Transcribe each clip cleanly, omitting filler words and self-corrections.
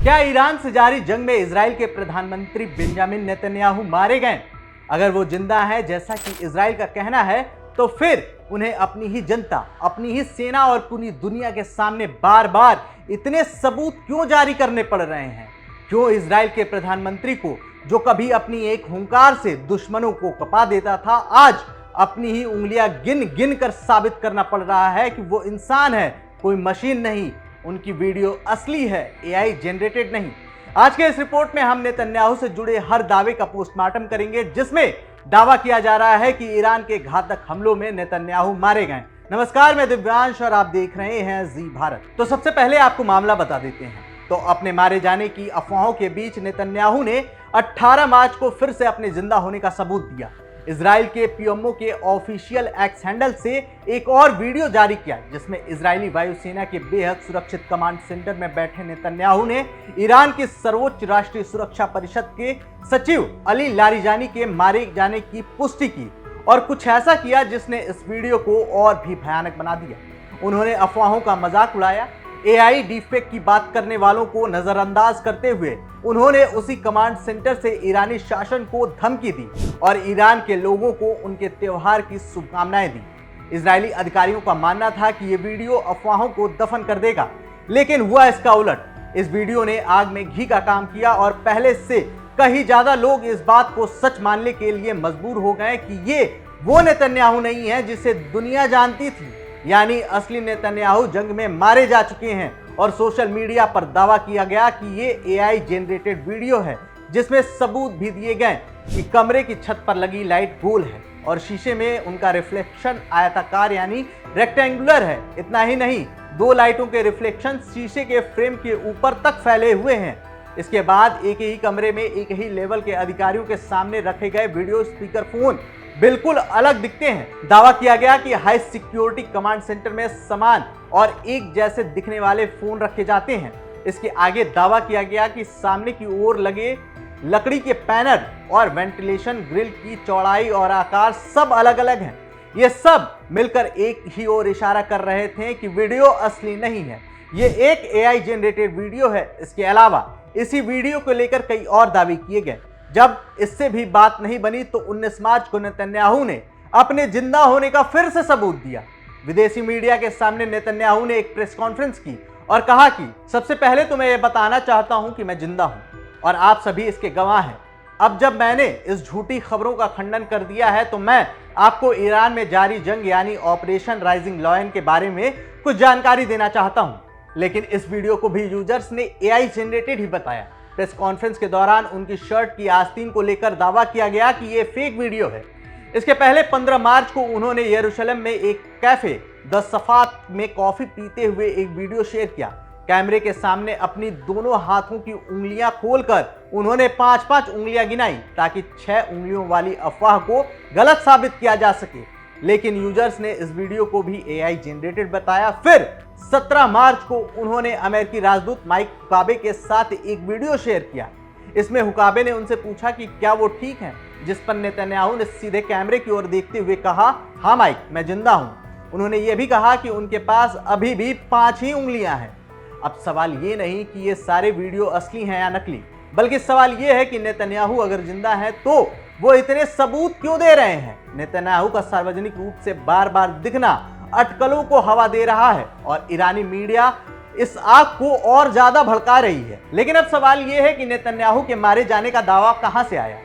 क्या ईरान से जारी जंग में इजराइल के प्रधानमंत्री बेंजामिन नेतन्याहू मारे गए? अगर वो जिंदा है जैसा कि इजराइल का कहना है, तो फिर उन्हें अपनी ही जनता, अपनी ही सेना और पूरी दुनिया के सामने बार बार इतने सबूत क्यों जारी करने पड़ रहे हैं? क्यों इजराइल के प्रधानमंत्री को, जो कभी अपनी एक हुंकार से दुश्मनों को कपा देता था, आज अपनी ही उंगलियां गिन गिन कर साबित करना पड़ रहा है कि वो इंसान है, कोई मशीन नहीं, उनकी वीडियो असली है, एआई जनरेटेड नहीं। आज के इस रिपोर्ट में हम नेतन्याहू से जुड़े हर दावे का पोस्टमार्टम करेंगे, जिसमें दावा किया जा रहा है कि ईरान के घातक हमलों में नेतन्याहू मारे गए। नमस्कार, मैं दिव्यांश और आप देख रहे हैं जी भारत। तो सबसे पहले आपको मामला बता देते हैं। तो अपने मारे जाने की अफवाहों के बीच नेतन्याहू ने 18 मार्च को फिर से अपने जिंदा होने का सबूत दिया। इजराइल के पीएमओ के ऑफिशियल एक्स हैंडल से एक और वीडियो जारी किया, जिसमें इजरायली वायुसेना के बेहद सुरक्षित कमांड सेंटर में बैठे नेतन्याहू ने ईरान की सर्वोच्च राष्ट्रीय सुरक्षा परिषद के सचिव अली लारिजानी के मारे जाने की पुष्टि की और कुछ ऐसा किया जिसने इस वीडियो को और भी भयानक बना दिया। उन्होंने अफवाहों का मजाक उड़ाया। एआई डीफेक की बात करने वालों को नजरअंदाज करते हुए उन्होंने उसी कमांड सेंटर से ईरानी शासन को धमकी दी और ईरान के लोगों को उनके त्योहार की शुभकामनाएं दी। इजरायली अधिकारियों का मानना था कि ये वीडियो अफवाहों को दफन कर देगा, लेकिन हुआ इसका उलट। इस वीडियो ने आग में घी का काम किया और पहले से कहीं ज्यादा लोग इस बात को सच मानने के लिए मजबूर हो गए कि ये वो नेतन्याहू नहीं है जिसे दुनिया जानती थी, यानी असली नेतन्याहू जंग में मारे जा चुके हैं। और सोशल मीडिया पर दावा किया गया कि ये एआई जनरेटेड वीडियो है, जिसमें सबूत भी दिए गए कि कमरे की छत पर लगी लाइट गोल है और शीशे में उनका रिफ्लेक्शन आयताकार यानी रेक्टेंगुलर है। इतना ही नहीं, 2 लाइटों के रिफ्लेक्शन शीशे के फ्रेम के ऊपर तक फैले हुए हैं। इसके बाद एक ही कमरे में एक ही लेवल के अधिकारियों के सामने रखे गए वीडियो स्पीकर फोन बिल्कुल अलग दिखते हैं। दावा किया गया कि हाई सिक्योरिटी कमांड सेंटर में समान और एक जैसे दिखने वाले फोन रखे जाते हैं। इसके आगे दावा किया गया कि सामने की ओर लगे लकड़ी के पैनल और वेंटिलेशन ग्रिल की चौड़ाई और आकार सब अलग अलग हैं। ये सब मिलकर एक ही ओर इशारा कर रहे थे कि वीडियो असली नहीं है, ये एक एआई जनरेटेड वीडियो है। इसके अलावा इसी वीडियो को लेकर कई और दावे किए गए। जब इससे भी बात नहीं बनी तो 19 मार्च को नेतन्याहू ने अपने जिंदा होने का फिर से सबूत दिया। विदेशी मीडिया के सामने नेतन्याहू ने एक प्रेस कॉन्फ्रेंस की और कहा कि सबसे पहले तो मैं ये बताना चाहता हूं कि मैं जिंदा हूं और आप सभी इसके गवाह हैं। अब जब मैंने इस झूठी खबरों का खंडन कर दिया है तो मैं आपको ईरान में जारी जंग यानी ऑपरेशन राइजिंग लॉयन के बारे में कुछ जानकारी देना चाहता हूं। लेकिन इस वीडियो को भी यूजर्स ने एआई जनरेटेड ही बताया। प्रेस कॉन्फ्रेंस के दौरान उनकी शर्ट की आस्तीन को लेकर दावा किया गया कि ये फेक वीडियो है। इसके पहले 15 मार्च को उन्होंने यरूशलेम में एक कैफे द सफात में कॉफी पीते हुए एक वीडियो शेयर किया। कैमरे के सामने अपनी दोनों हाथों की उंगलियां खोलकर उन्होंने 5-5 उंगलियां गिनाई ताकि 6 उंगलियों वाली अफवाह को गलत साबित किया जा सके। लेकिन यूजर्स ने इस वीडियो को भी एआई जनरेटेड बताया। फिर 17 मार्च को उन्होंने अमेरिकी राजदूत माइक हुकाबे के साथ एक वीडियो शेयर किया। इसमें हुकाबे ने उनसे पूछा कि क्या वो ठीक हैं, जिस पर नेतन्याहू ने सीधे कैमरे की ओर देखते हुए कहा, हाँ माइक, मैं जिंदा हूं। उन्होंने ये भी कहा कि उनके पास अभी भी 5 ही उंगलियां हैं। अब सवाल ये नहीं कि ये सारे वीडियो असली हैं या नकली, बल्कि सवाल ये है कि नेतन्याहू अगर जिंदा है तो वो इतने सबूत क्यों दे रहे हैं? नेतन्याहू का सार्वजनिक रूप से बार बार दिखना अटकलों को हवा दे रहा है और ईरानी मीडिया इस आग को और ज्यादा भड़का रही है। लेकिन अब सवाल यह है कि नेतन्याहू के मारे जाने का दावा कहां से आया?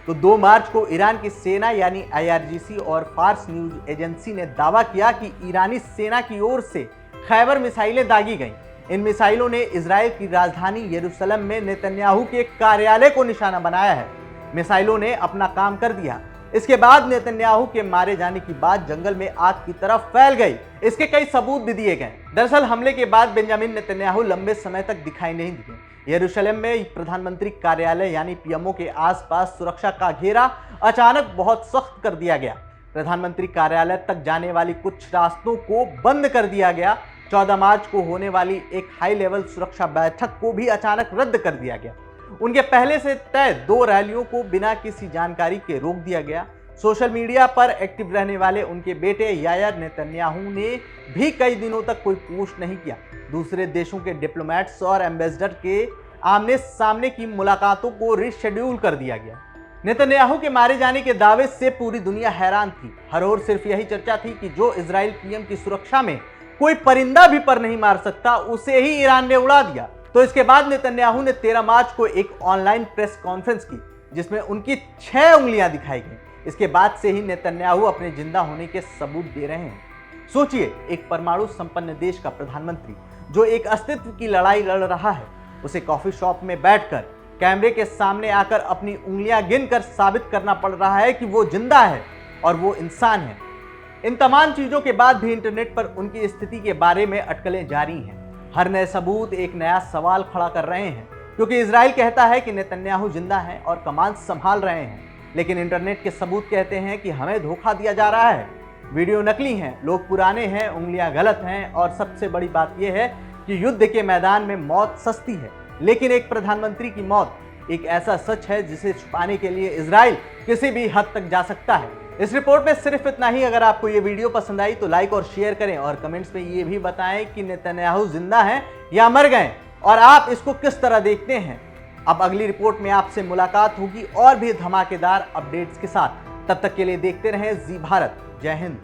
तो 2 मार्च को ईरान की सेना यानी IRGC और फार्स न्यूज एजेंसी ने दावा किया कि ईरानी सेना की ओर से खैबर मिसाइलें दागी गईं। इन मिसाइलों ने इजराइल की राजधानी यरूशलेम में नेतन्याहू के कार्यालय को निशाना बनाया है। मिसाइलों ने अपना काम कर दिया। इसके बाद नेतन्याहू के मारे जाने की बात जंगल में आग की तरफ फैल गई। इसके कई सबूत भी दिए गए। दरअसल हमले के बाद बेंजामिन नेतन्याहू लंबे समय तक दिखाई नहीं दिए। यरूशलेम में प्रधानमंत्री कार्यालय यानी पीएमओ के आसपास सुरक्षा का घेरा अचानक बहुत सख्त कर दिया गया। प्रधानमंत्री कार्यालय तक जाने वाली कुछ रास्तों को बंद कर दिया गया। 14 मार्च को होने वाली एक हाई लेवल सुरक्षा बैठक को भी अचानक रद्द कर दिया गया। उनके पहले से तय 2 रैलियों को बिना किसी जानकारी के रोक दिया गया। सोशल मीडिया पर एक्टिव रहने वाले उनके बेटे यायर नेतन्याहू ने भी कई दिनों तक कोई पोस्ट नहीं किया। दूसरे देशों के डिप्लोमेट्स और एम्बेसडर के आमने सामने की मुलाकातों को रिशेड्यूल कर दिया गया। नेतन्याहू के मारे जाने के दावे से पूरी दुनिया हैरान थी। हर ओर सिर्फ यही चर्चा थी कि जो इजराइल पीएम की सुरक्षा में कोई परिंदा भी पर नहीं मार सकता, उसे ही ईरान ने उड़ा दिया। तो इसके बाद नेतन्याहू ने 13 मार्च को एक ऑनलाइन प्रेस कॉन्फ्रेंस की, जिसमें उनकी 6 उंगलियां दिखाई गई। इसके बाद से ही नेतन्याहू अपने जिंदा होने के सबूत दे रहे हैं। सोचिए, एक परमाणु संपन्न देश का प्रधानमंत्री जो एक अस्तित्व की लड़ाई लड़ रहा है, उसे कॉफी शॉप में बैठकर कैमरे के सामने आकर अपनी उंगलियां गिनकर साबित करना पड़ रहा है कि वो जिंदा है और वो इंसान है। इन तमाम चीजों के बाद भी इंटरनेट पर उनकी स्थिति के बारे में अटकलें जारी हैं। हर नए सबूत एक नया सवाल खड़ा कर रहे हैं, क्योंकि इजराइल कहता है कि नेतन्याहू जिंदा है और कमान संभाल रहे हैं, लेकिन इंटरनेट के सबूत कहते हैं कि हमें धोखा दिया जा रहा है। वीडियो नकली हैं, लोग पुराने हैं, उंगलियां गलत हैं, और सबसे बड़ी बात यह है कि युद्ध के मैदान में मौत सस्ती है, लेकिन एक प्रधानमंत्री की मौत एक ऐसा सच है जिसे छुपाने के लिए इजराइल किसी भी हद तक जा सकता है। इस रिपोर्ट में सिर्फ इतना ही। अगर आपको ये वीडियो पसंद आई तो लाइक और शेयर करें, और कमेंट्स में ये भी बताएं कि नेतन्याहू जिंदा हैं या मर गए, और आप इसको किस तरह देखते हैं। अब अगली रिपोर्ट में आपसे मुलाकात होगी और भी धमाकेदार अपडेट्स के साथ। तब तक के लिए देखते रहें जी भारत। जय हिंद।